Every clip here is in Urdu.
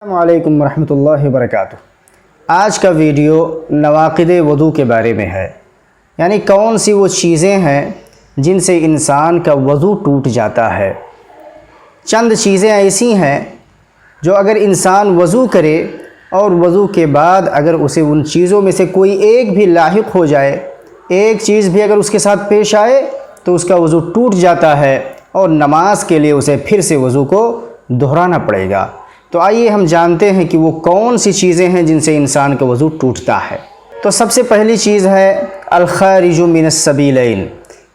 السلام علیکم ورحمۃ اللہ وبرکاتہ۔ آج کا ویڈیو نواقض وضو کے بارے میں ہے، یعنی کون سی وہ چیزیں ہیں جن سے انسان کا وضو ٹوٹ جاتا ہے۔ چند چیزیں ایسی ہیں جو اگر انسان وضو کرے اور وضو کے بعد اگر اسے ان چیزوں میں سے کوئی ایک بھی لاحق ہو جائے، ایک چیز بھی اگر اس کے ساتھ پیش آئے تو اس کا وضو ٹوٹ جاتا ہے اور نماز کے لیے اسے پھر سے وضو کو دہرانا پڑے گا۔ تو آئیے ہم جانتے ہیں کہ وہ کون سی چیزیں ہیں جن سے انسان کا وضو ٹوٹتا ہے۔ تو سب سے پہلی چیز ہے الخارج من السبیلین،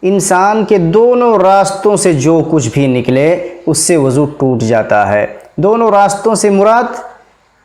انسان کے دونوں راستوں سے جو کچھ بھی نکلے اس سے وضو ٹوٹ جاتا ہے۔ دونوں راستوں سے مراد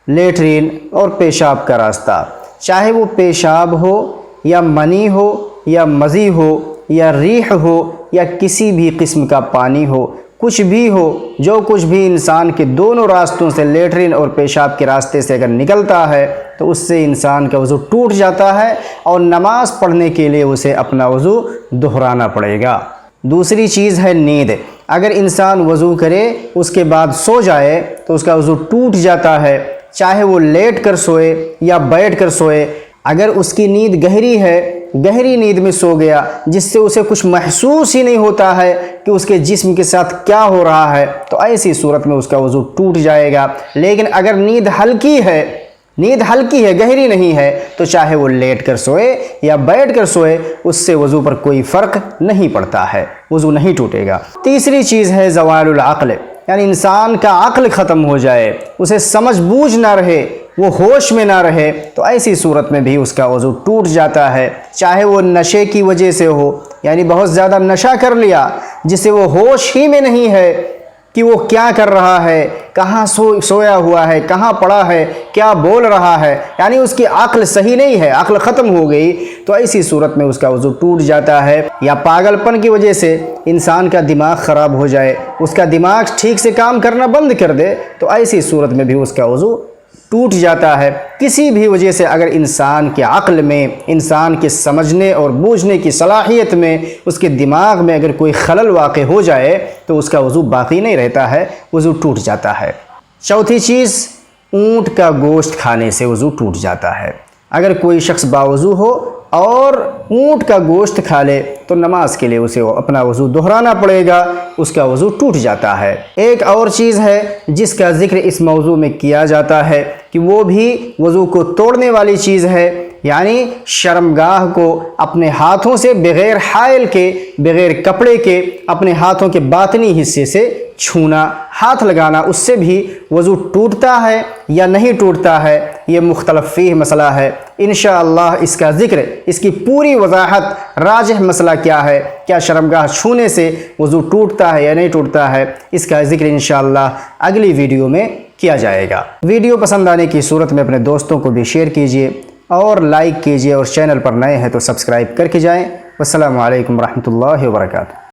لیٹرین اور پیشاب کا راستہ، چاہے وہ پیشاب ہو یا منی ہو یا مزی ہو یا ریح ہو یا کسی بھی قسم کا پانی ہو، کچھ بھی ہو، جو کچھ بھی انسان کے دونوں راستوں سے لیٹرین اور پیشاب کے راستے سے اگر نکلتا ہے تو اس سے انسان کا وضو ٹوٹ جاتا ہے اور نماز پڑھنے کے لیے اسے اپنا وضو دہرانا پڑے گا۔ دوسری چیز ہے نیند، اگر انسان وضو کرے اس کے بعد سو جائے تو اس کا وضو ٹوٹ جاتا ہے، چاہے وہ لیٹ کر سوئے یا بیٹھ کر سوئے۔ اگر اس کی نیند گہری ہے، گہری نیند میں سو گیا جس سے اسے کچھ محسوس ہی نہیں ہوتا ہے کہ اس کے جسم کے ساتھ کیا ہو رہا ہے، تو ایسی صورت میں اس کا وضو ٹوٹ جائے گا۔ لیکن اگر نیند ہلکی ہے، گہری نہیں ہے، تو چاہے وہ لیٹ کر سوئے یا بیٹھ کر سوئے اس سے وضو پر کوئی فرق نہیں پڑتا ہے، وضو نہیں ٹوٹے گا۔ تیسری چیز ہے زوال العقل، یعنی انسان کا عقل ختم ہو جائے، اسے سمجھ بوجھ نہ رہے، وہ ہوش میں نہ رہے، تو ایسی صورت میں بھی اس کا وضو ٹوٹ جاتا ہے، چاہے وہ نشے کی وجہ سے ہو، یعنی بہت زیادہ نشہ کر لیا جس سے وہ ہوش ہی میں نہیں ہے کہ وہ کیا کر رہا ہے، کہاں سویا ہوا ہے، کہاں پڑا ہے، کیا بول رہا ہے، یعنی اس کی عقل صحیح نہیں ہے، عقل ختم ہو گئی، تو ایسی صورت میں اس کا وضو ٹوٹ جاتا ہے۔ یا پاگل پن کی وجہ سے انسان کا دماغ خراب ہو جائے، اس کا دماغ ٹھیک سے کام کرنا بند کر دے، تو ایسی صورت میں بھی اس کا وضو ٹوٹ جاتا ہے۔ کسی بھی وجہ سے اگر انسان کے عقل میں، انسان کے سمجھنے اور بوجھنے کی صلاحیت میں، اس کے دماغ میں اگر کوئی خلل واقع ہو جائے تو اس کا وضو باقی نہیں رہتا ہے، وضو ٹوٹ جاتا ہے۔ چوتھی چیز، اونٹ کا گوشت کھانے سے وضو ٹوٹ جاتا ہے۔ اگر کوئی شخص باوضو ہو اور اونٹ کا گوشت کھا لے تو نماز کے لیے اسے اپنا وضو دہرانا پڑے گا، اس کا وضو ٹوٹ جاتا ہے۔ ایک اور چیز ہے جس کا ذکر اس موضوع میں کیا جاتا ہے کہ وہ بھی وضو کو توڑنے والی چیز ہے، یعنی شرمگاہ کو اپنے ہاتھوں سے بغیر حائل کے، بغیر کپڑے کے، اپنے ہاتھوں کے باطنی حصے سے چھونا، ہاتھ لگانا، اس سے بھی وضو ٹوٹتا ہے یا نہیں ٹوٹتا ہے، یہ مختلف فیہ مسئلہ ہے۔ انشاءاللہ اس کا ذکر، اس کی پوری وضاحت، راجح مسئلہ کیا ہے، کیا شرمگاہ چھونے سے وضو ٹوٹتا ہے یا نہیں ٹوٹتا ہے، اس کا ذکر انشاءاللہ اگلی ویڈیو میں کیا جائے گا۔ ویڈیو پسند آنے کی صورت میں اپنے دوستوں کو بھی شیئر کیجیے اور لائک کیجیے، اور چینل پر نئے ہیں تو سبسکرائب کر کے جائیں۔ والسلام علیکم ورحمۃ اللہ وبرکاتہ۔